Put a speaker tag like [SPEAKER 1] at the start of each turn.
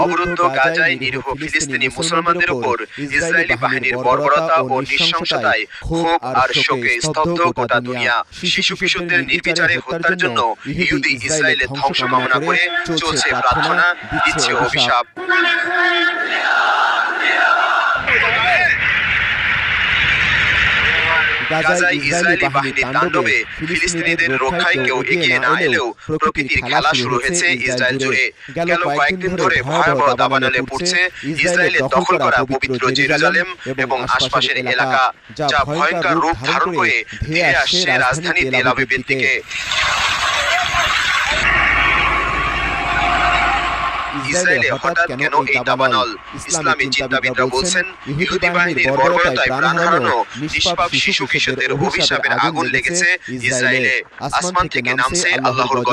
[SPEAKER 1] অবরুদ্ধ গাজায় নিরীহ ফিলিস্তিনি মুসলমানদের উপর ইসরায়েলি বাহিনীর বর্বরতা ও নৃশংসতায় ক্ষোভ আর শোকে স্তব্ধ গোটা দুনিয়া। শিশু কিশোরদের নির্বিচারে হত্যার জন্য ইহুদি ইসরায়েলের ধ্বংস কামনা করে চলছে প্রার্থনা, দিচ্ছে অভিশাপ। গাজায় ইসরায়েলি বাহিনীর তাণ্ডবে ফিলিস্তিনিদের রক্ষায় কেউ এগিয়ে না এলেও প্রকৃতির খেলা শুরু হয়েছে ইসরায়েল জুড়ে। গেল কয়েকদিন ধরে ভয়াবহ দাবানলে পড়ছে ইসরায়েলের দখল করা পবিত্র জেরুজালেম এবং আশপাশের এলাকা, যা ভয়ঙ্কর রূপ ধারণ করে ধেয়ে আসছে রাজধানী তেল আবিবের দিকে। ইসরায়েলে হঠাৎ কেন এই দাবানল? ইসলামী চিন্তাবিদরা বলছেন, ইহুদি বাহিনীর বর্বরতায় প্রাণ হারানো নিষ্পাপ শিশু কিশোরদের অভিশাপের আগুন লেগেছে ইসরায়েলে। আসমান থেকে নামছে আল্লাহর গজব।